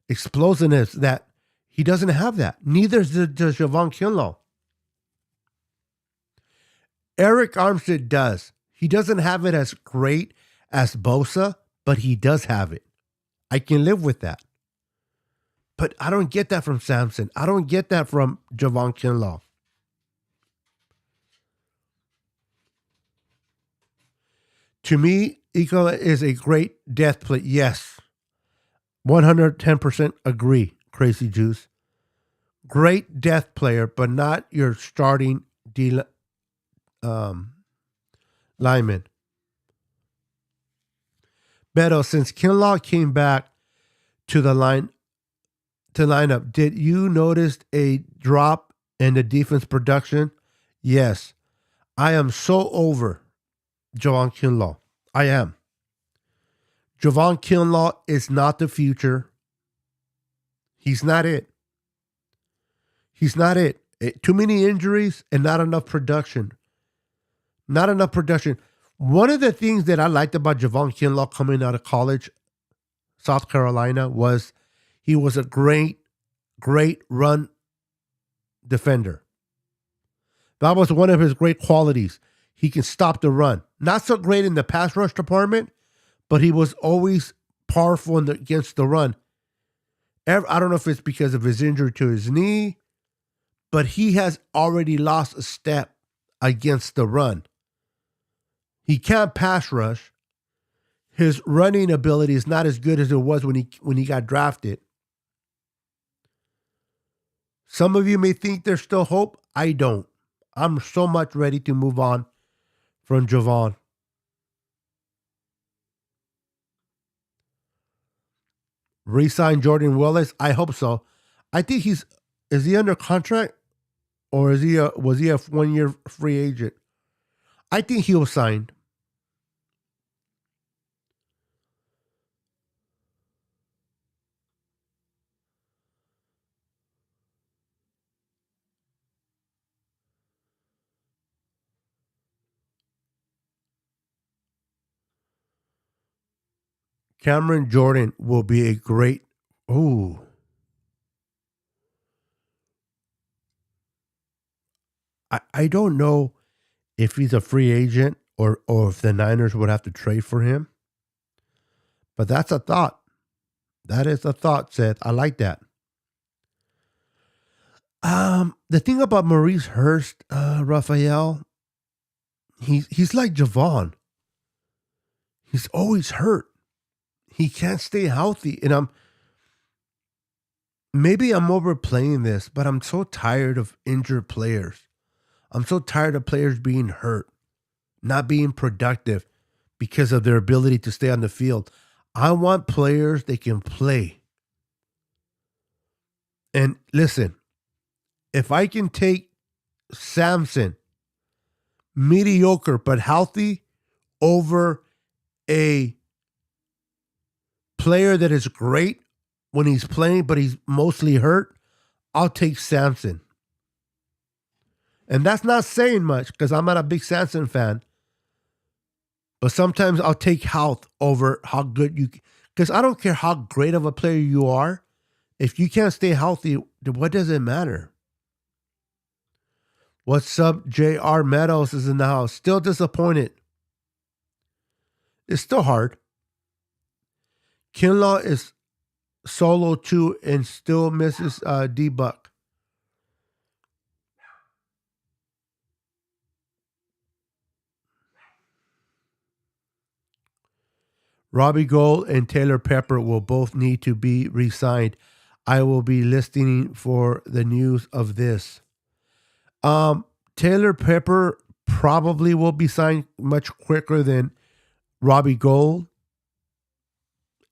explosiveness, that he doesn't have that. Neither does Javon Kinlaw. Eric Armstead does. He doesn't have it as great as Bosa, but he does have it. I can live with that. But I don't get that from Samson. I don't get that from Javon Kinlaw. To me, Iko is a great death play. Yes. 110% agree, Crazy Juice. Great death player, but not your starting lineman. Beto, since Kinlaw came back to the lineup, did you notice a drop in the defense production? Yes. I am so over Javon Kinlaw. I am. Javon Kinlaw is not the future. He's not it. He's not it. Too many injuries and not enough production. Not enough production. One of the things that I liked about Javon Kinlaw coming out of college, South Carolina, was he was a great run defender. That was one of his great qualities. He can stop the run. Not so great in the pass rush department, but he was always powerful against the run. I don't know if it's because of his injury to his knee, but he has already lost a step against the run. He can't pass rush. his running ability is not as good as it was when he got drafted. Some of you may think there's still hope. I don't. I'm so much ready to move on from Javon. Resign Jordan Willis? I hope so. I think is he under contract or was he a 1 year free agent? I think he was signed. Cameron Jordan will be a great. Ooh. I don't know if he's a free agent or if the Niners would have to trade for him. But that's a thought. That is a thought, Seth. I like that. The thing about Maurice Hurst, Raphael, he's like Javon. He's always hurt. He can't stay healthy. And I'm overplaying this, but I'm so tired of injured players. I'm so tired of players being hurt, not being productive because of their ability to stay on the field. I want players that can play. And listen, if I can take Samson, mediocre but healthy, over a player that is great when he's playing but he's mostly hurt, I'll take Samson. And that's not saying much because I'm not a big Samson fan. But sometimes I'll take health over how good you, because I don't care how great of a player you are. If you can't stay healthy, what does it matter? What's up? J.R. Meadows is in the house. Still disappointed. It's still hard. Kinlaw is solo too and still misses D-Buck. Robbie Gould and Taylor Pepper will both need to be re-signed. I will be listening for the news of this. Taylor Pepper probably will be signed much quicker than Robbie Gould.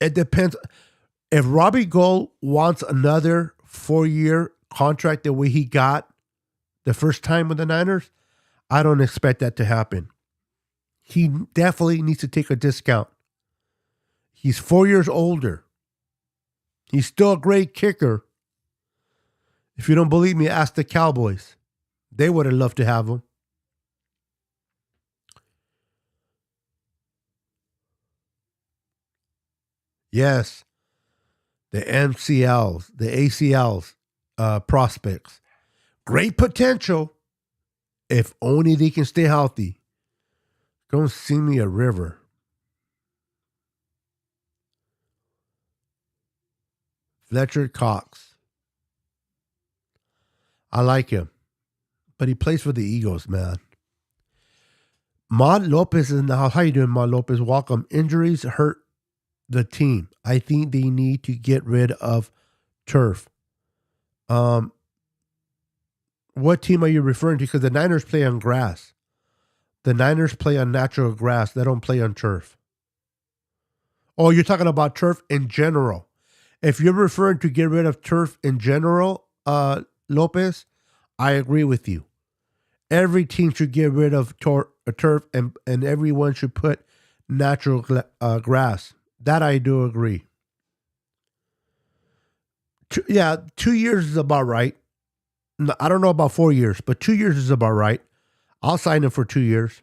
It depends. If Robbie Gould wants another 4-year contract the way he got the first time with the Niners, I don't expect that to happen. He definitely needs to take a discount. He's 4 years older. He's still a great kicker. If you don't believe me, ask the Cowboys. They would have loved to have him. Yes, the MCLs, the ACLs, prospects. Great potential if only they can stay healthy. Go sing me a river. Fletcher Cox. I like him, but he plays for the Eagles, man. Maud Lopez is in the house. How you doing, Maud Lopez? Welcome. Injuries hurt the team. I think they need to get rid of turf. What team are you referring to? Because the Niners play on grass. The Niners play on natural grass. They don't play on turf. Oh, you're talking about turf in general. If you're referring to get rid of turf in general, Lopez, I agree with you. Every team should get rid of turf and everyone should put natural grass. That I do agree. 2 years is about right. No, I don't know about 4 years, but 2 years is about right. I'll sign him for 2 years.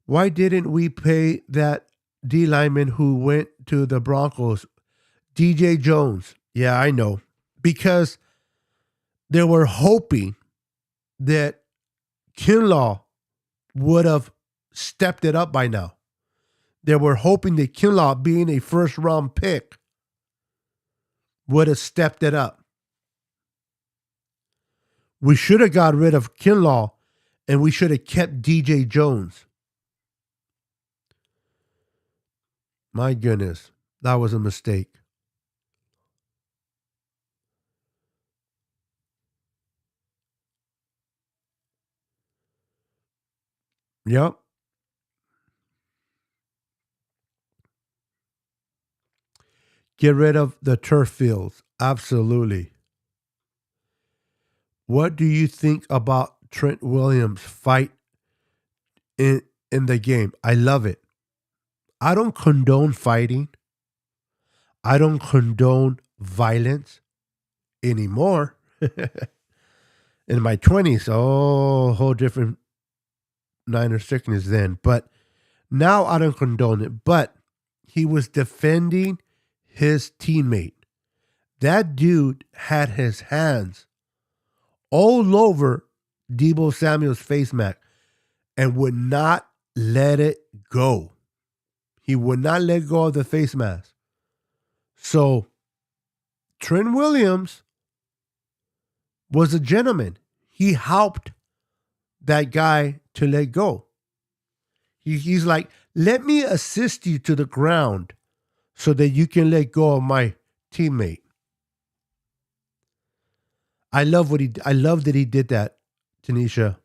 Why didn't we pay that D lineman who went to the Broncos, DJ Jones? Yeah, I know. Because they were hoping that Kinlaw would have stepped it up by now. They were hoping that Kinlaw, being a first round pick, would have stepped it up. We should have got rid of Kinlaw and we should have kept DJ Jones. My goodness, that was a mistake. Yep. Get rid of the turf fields. Absolutely. What do you think about Trent Williams' fight in the game? I love it. I don't condone fighting. I don't condone violence anymore. In my 20s, oh, whole different Niner sickness then. But now I don't condone it. But he was defending his teammate. That dude had his hands all over Debo Samuel's face mask and would not let it go. He would not let go of the face mask. So Trent Williams was a gentleman. He helped that guy to let go. He's like, let me assist you to the ground so that you can let go of my teammate. I love that he did that, Tanisha.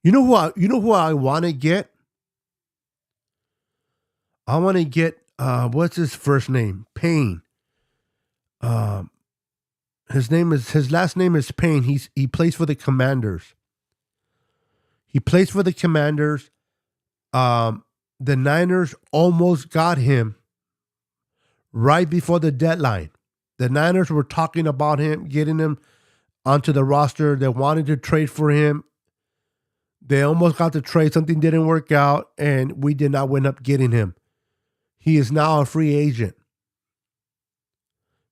You know who I want to get? I want to get what's his first name? Payne. Um his last name is Payne. He plays for the Commanders. He plays for the Commanders. The Niners almost got him right before the deadline. The Niners were talking about him, getting him onto the roster. They wanted to trade for him. They almost got the trade. Something didn't work out, and we did not end up getting him. He is now a free agent.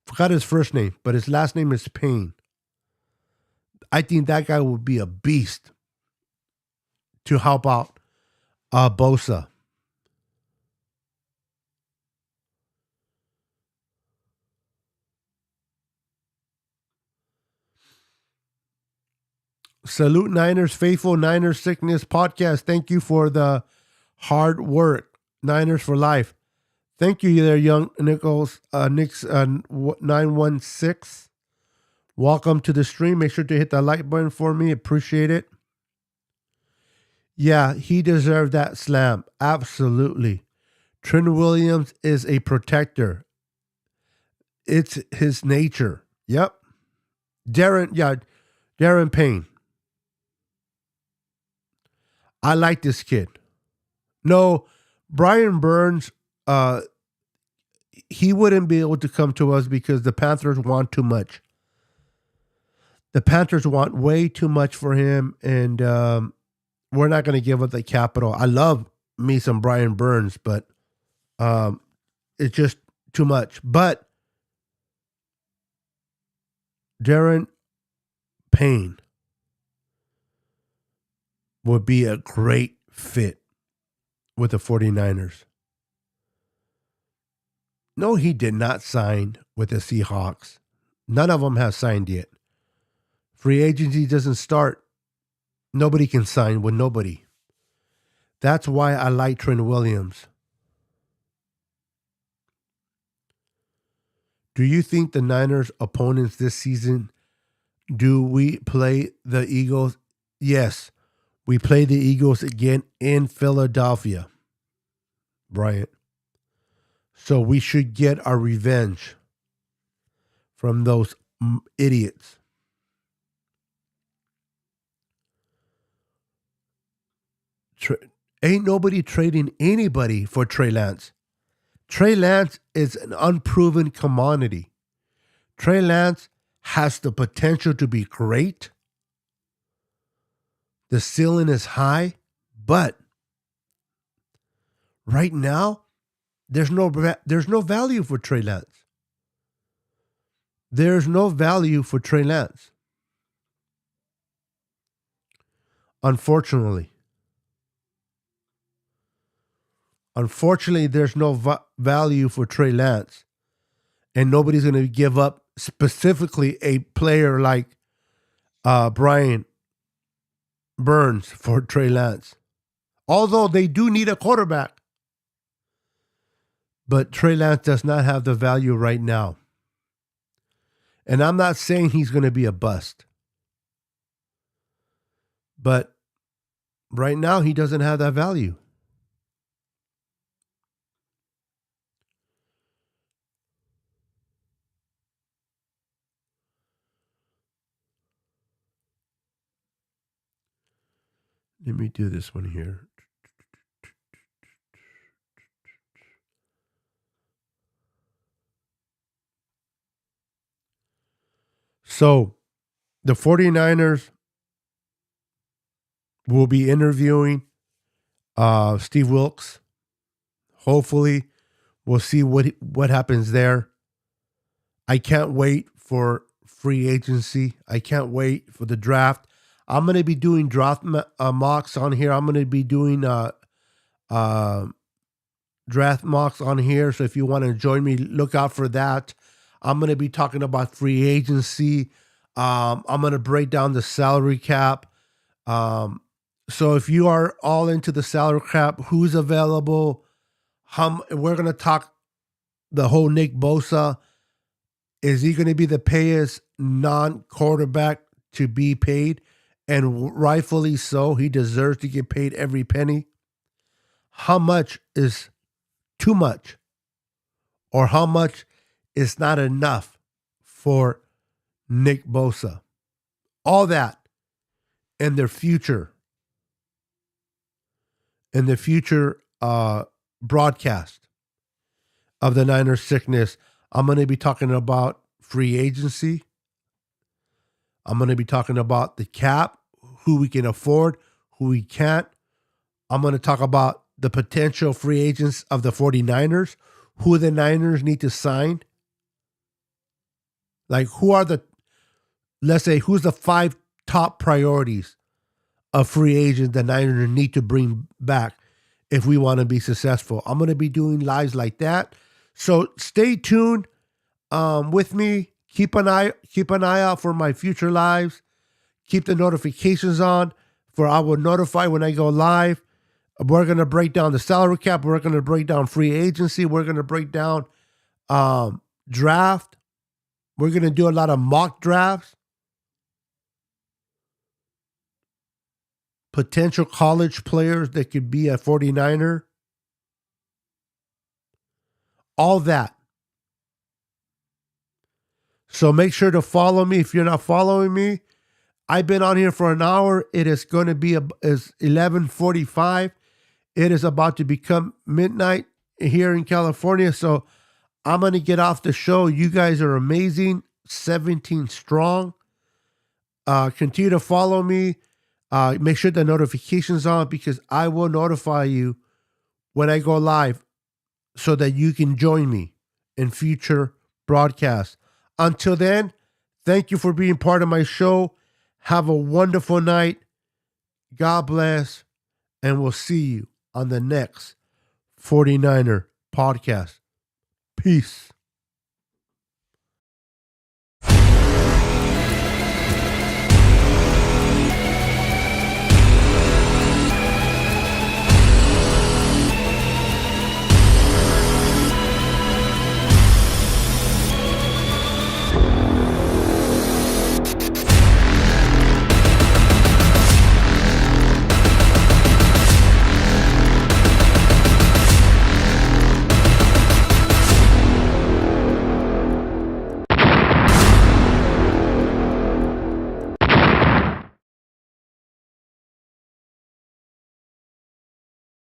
Forgot his first name, but his last name is Payne. I think that guy would be a beast to help out Bosa. Salute Niners Faithful, Niners Sickness Podcast. Thank you for the hard work. Niners for life. Thank you there, young Nichols, Nick's 916. Welcome to the stream. Make sure to hit that like button for me. Appreciate it. Yeah, he deserved that slam. Absolutely. Trent Williams is a protector. It's his nature. Yep. Darren Payne. I like this kid. No, Brian Burns, he wouldn't be able to come to us because the Panthers want too much. The Panthers want way too much for him, and we're not going to give up the capital. I love me some Brian Burns, but it's just too much. But Darren Payne would be a great fit with the 49ers. No, he did not sign with the Seahawks. None of them have signed yet. Free agency doesn't start. Nobody can sign with nobody. That's why I like Trent Williams. Do you think the Niners' opponents this season, do we play the Eagles? Yes, we play the Eagles again in Philadelphia, Bryant. So we should get our revenge from those idiots. Ain't nobody trading anybody for Trey Lance. Trey Lance is an unproven commodity. Trey Lance has the potential to be great. The ceiling is high, but right now, there's no value for Trey Lance. There's no value for Trey Lance. Unfortunately. There's no value for Trey Lance. And nobody's going to give up specifically a player like Brian Burns for Trey Lance. Although they do need a quarterback. But Trey Lance does not have the value right now. And I'm not saying he's going to be a bust. But right now, he doesn't have that value. Let me do this one here. So, the 49ers will be interviewing Steve Wilkes. Hopefully, we'll see what happens there. I can't wait for free agency. I can't wait for the draft. I'm going to be doing draft mocks on here. I'm going to be doing draft mocks on here. So if you want to join me, look out for that. I'm going to be talking about free agency. I'm going to break down the salary cap. So if you are all into the salary cap, who's available, we're going to talk the whole Nick Bosa. Is he going to be the payest non-quarterback to be paid? And rightfully so. He deserves to get paid every penny. How much is too much? Or how much is not enough for Nick Bosa? All that in their future. In the future broadcast of the Niners sickness. I'm going to be talking about free agency. I'm going to be talking about the cap, who we can afford, who we can't. I'm going to talk about the potential free agents of the 49ers, who the Niners need to sign. Like, let's say, who's the 5 top priorities of free agents the Niners need to bring back if we want to be successful. I'm going to be doing lives like that. So stay tuned with me. Keep an eye out for my future lives. Keep the notifications on, for I will notify when I go live. We're going to break down the salary cap. We're going to break down free agency. We're going to break down draft. We're going to do a lot of mock drafts. Potential college players that could be a 49er. All that. So make sure to follow me if you're not following me. I've been on here for an hour. It is going to be is 11:45. It is about to become midnight here in California. So I'm going to get off the show. You guys are amazing. 17 strong. Continue to follow me. Make sure the notifications on, because I will notify you when I go live so that you can join me in future broadcasts. Until then, thank you for being part of my show. Have a wonderful night. God bless. And we'll see you on the next 49er podcast. Peace.